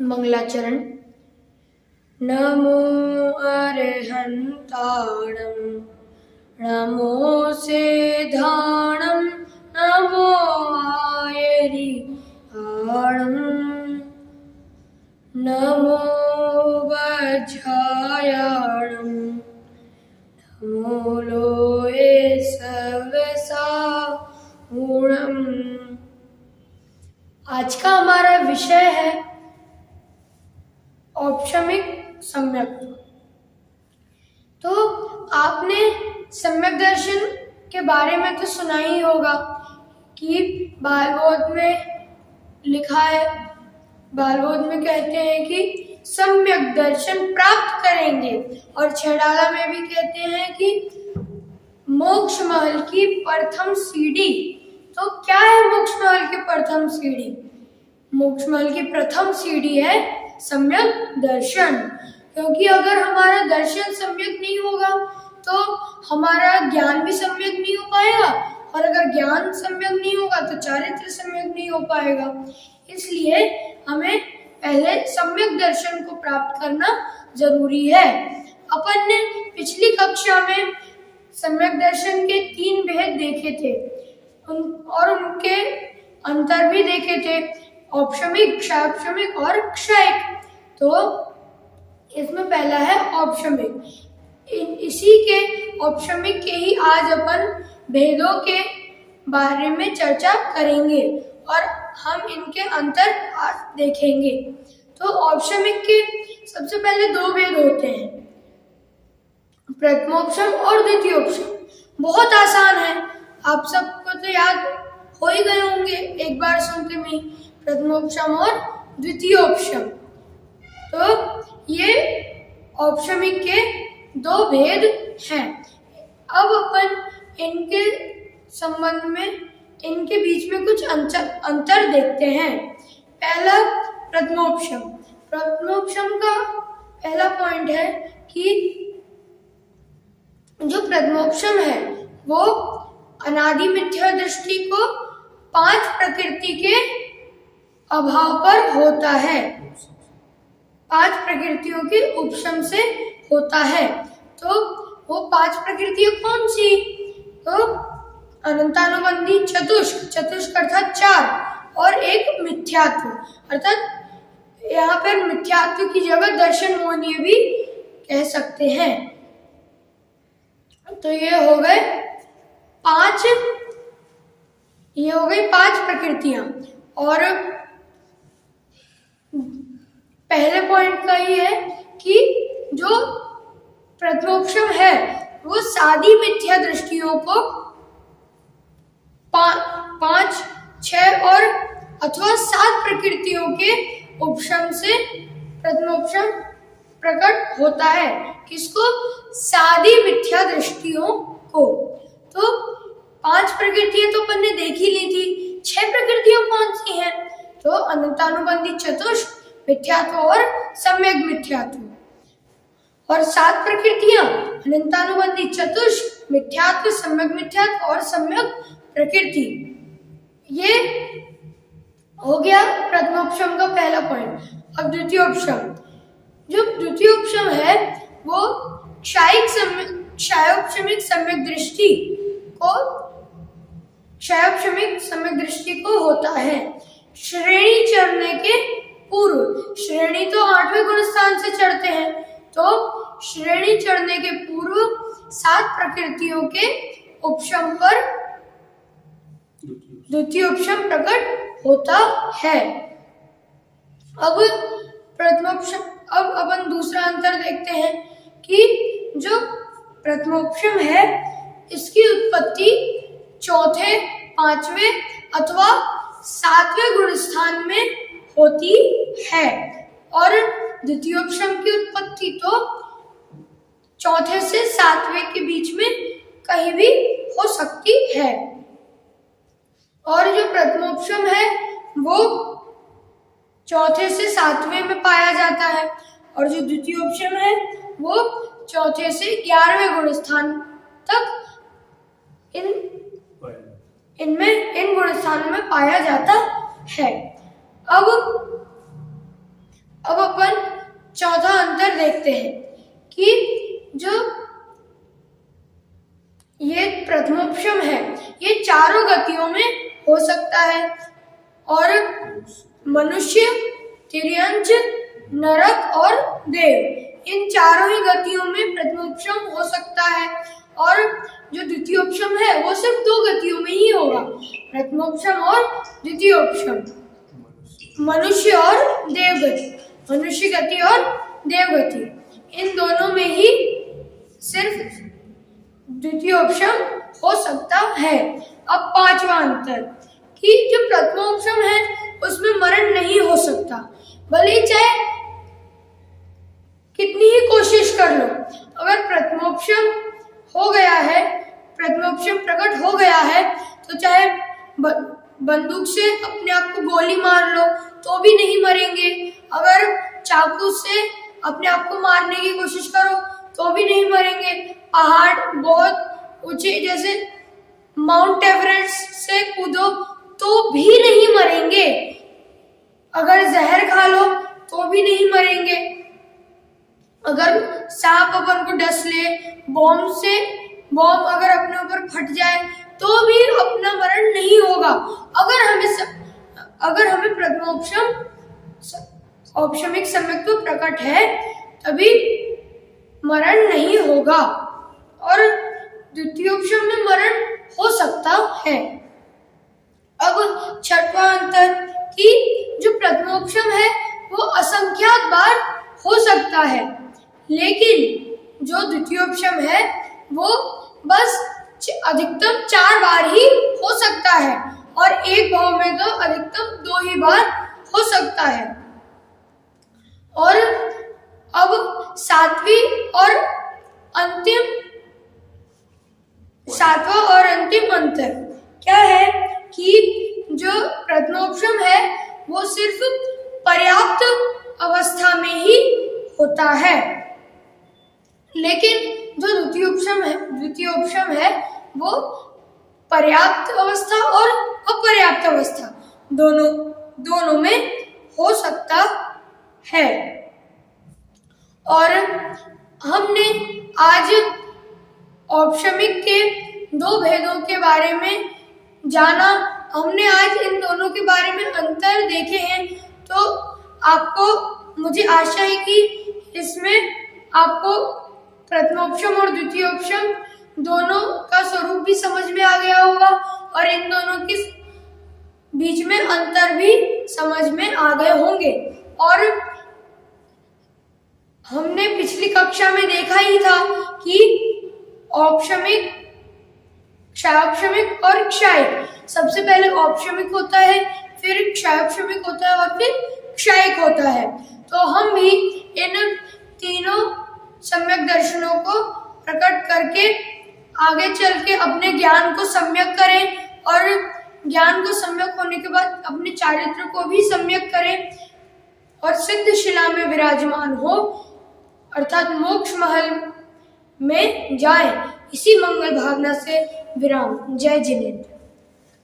मंगलाचरण। नमो अरहंताणं नमो सिद्धाणं नमो आयरिहाणं नमो वज्रायाणं नमो लोहे सर्वसाहुणं। आज का हमारा विषय है औपचारिक सम्यक्त्व। तो आपने सम्यक दर्शन के बारे में तो सुना ही होगा कि भागवत में लिखा है, भागवत में कहते हैं कि सम्यक दर्शन प्राप्त करेंगे, और छेड़ाला में भी कहते हैं कि मोक्ष महल की प्रथम सीढ़ी। तो क्या है मोक्ष महल की प्रथम सीढ़ी? मोक्ष महल की प्रथम सीढ़ी है सम्यक दर्शन। क्योंकि अगर हमारा दर्शन सम्यक नहीं होगा तो हमारा ज्ञान भी सम्यक नहीं हो पाएगा, और अगर ज्ञान सम्यक नहीं होगा तो चारित्र सम्यक नहीं हो पाएगा। इसलिए हमें पहले सम्यक दर्शन को प्राप्त करना जरूरी है। अपन ने पिछली कक्षा में सम्यक दर्शन के 3 भेद देखे थे और उनके अंतर भी देखे थे, औपचारिक, क्षापचारिक और क्षयिक। तो इसमें पहला है औपचारिक। इसी के औपचारिक के ही आज अपन भेदों के बारे में चर्चा करेंगे और हम इनके अंतर आज देखेंगे। तो औपचारिक के सबसे पहले 2 भेद होते हैं, प्रथमोपशम और द्वितीयोपशम। बहुत आसान है, आप सबको तो याद हो ही गए होंगे एक बार सुनते में, प्रथमोपशम और द्वितीयोपशम। तो ये औपचारिक के 2 भेद हैं। अब अपन इनके संबंध में, इनके बीच में कुछ अंतर देखते हैं। पहला प्रथमोपशम। प्रथमोपशम का पहला पॉइंट है कि जो प्रथमोपशम है वो अनादि मिथ्या दृष्टि को 5 प्रकृति के अभाव पर होता है, 5 प्रकृतियों के उपशम से होता है। तो वो 5 प्रकृतियां कौन सी? तो अनंतानुबंधी चतुष्क, चतुष्क अर्थात 4, और एक मिथ्यात्व, अर्थात यहाँ पर मिथ्यात्व की जगह दर्शन मोहनीय भी कह सकते हैं। तो ये हो गए 5 प्रकृतियां। और पहले पॉइंट का ही है कि जो प्रथमोपशम है वो सादी मिथ्या दृष्टियों को 5, 6 और अथवा 7 प्रकृतियों के उपशम से प्रथमोपशम प्रकट होता है। किसको? सादी मिथ्या दृष्टियों को। तो 5 प्रकृतियां तो अपन ने देख ही ली थी। 6 प्रकृतियां कौन सी हैं? तो अनंतानुबंधी चतुष्क, मिथ्यात्व और सम्यक मिथ्यात्व। और 7 प्रकृतियां अनंतानुबंधी चतुष्क, मिथ्यात्व, सम्यक मिथ्यात्व और सम्यक प्रकृति। ये हो गया प्रथमोपशम का पहला पॉइंट। अब द्वितीयोपशम। जो द्वितीयोपशम है वो क्षयोपशमिक सम्यक दृष्टि को होता है। श्रेणी चढ़ने के पूर्व, श्रेणी तो 8वें गुण स्थान से चढ़ते हैं, तो श्रेणी चढ़ने के पूर्व 7 प्रकृतियों के उपशम पर द्वितीयोपशम प्रकट होता है। अब अपन दूसरा अंतर देखते हैं कि जो प्रथमोपशम है इसकी उत्पत्ति 4, 5वें अथवा 7वें गुण स्थान में होती है, और द्वितीयोपशम की उत्पत्ति तो 4 से 7वें के बीच में कहीं भी हो सकती है। और जो प्रथमोपशम है वो 4 से 7वें में पाया जाता है, और जो द्वितीयोपशम है वो 4 से 11वें गुण स्थान तक इन गुण स्थानों में पाया जाता है। अब अब अपन चौथा अंतर देखते हैं कि जो ये प्रथमोपशम है ये चारों गतियों में हो सकता है और मनुष्य, तिर्यंच, नरक और देव इन चारों ही गतियों में प्रथमोपशम हो सकता है और जो द्वितीयोपशम है वो सिर्फ दो गतियों में ही होगा, प्रथमोपशम और द्वितीयोपशम, मनुष्य और देवगति, मनुष्य गति और देवगति इन दोनों में ही सिर्फ द्वितीयोपशम हो सकता है। अब पांचवा अंतर कि जो प्रथमोपशम है उसमें मरण नहीं हो सकता, भले चाहे कितनी ही कोशिश कर लो। अगर प्रथमोपशम हो गया है, प्रथमोपशम प्रकट हो गया है तो चाहे बंदूक से अपने आप को गोली मार लो तो भी नहीं मरेंगे, अगर चाकू से अपने आप को मारने की कोशिश करो तो भी नहीं मरेंगे, पहाड़ बहुत ऊंचे जैसे माउंट एवरेस्ट से कूदो तो भी नहीं मरेंगे, अगर जहर खा लो तो भी नहीं मरेंगे, अगर सांप अपन को डस ले, बॉम्ब अगर अपने ऊपर फट जाए तो भी अपना मरण नहीं होगा। अगर हमें प्रथमोपशम औपशमिक सम्यक्त्व प्रकट है तभी मरण नहीं होगा और द्वितीयोपशम में मरण हो सकता है। अब छठवां अंतर कि जो प्रथमोपशम है वो असंख्यात बार हो सकता है, लेकिन जो द्वितीयोपशम है वो बस अधिकतम 4 बार ही हो सकता है और एक भाव में तो अधिकतम 2 ही बार हो सकता है। और अब सातवां और अंतिम अंतर क्या है कि जो प्रथमोपशम है वो सिर्फ पर्याप्त अवस्था में ही होता है, लेकिन जो द्वितीयोपशम है वो पर्याप्त अवस्था और अपर्याप्त अवस्था दोनों में हो सकता है। और हमने आज औपशमिक के 2 भेदों के बारे में जाना, हमने आज इन दोनों के बारे में अंतर देखे हैं, तो आपको मुझे आशा है कि इसमें आपको प्रथमोपशम और द्वितीयोपशम दोनों का स्वरूप भी समझ में आ गया होगा और इन दोनों के बीच में अंतर भी समझ में आ गए होंगे। और हमने पिछली कक्षा में देखा ही था कि औपशमिक, क्षायोपशमिक और क्षायिक, सबसे पहले औपशमिक होता है, फिर क्षायोपशमिक होता है और फिर क्षायिक होता है। तो हम भी इन तीनों सम्यक दर्शनों को प्रकट करके आगे चल के अपने ज्ञान को सम्यक करें और ज्ञान को सम्यक होने के बाद अपने चारित्र को भी सम्यक करें और सिद्ध शिला में विराजमान हो अर्थात मोक्ष महल में जाएं। इसी मंगल भावना से विराम। जय जिनेन्द्र।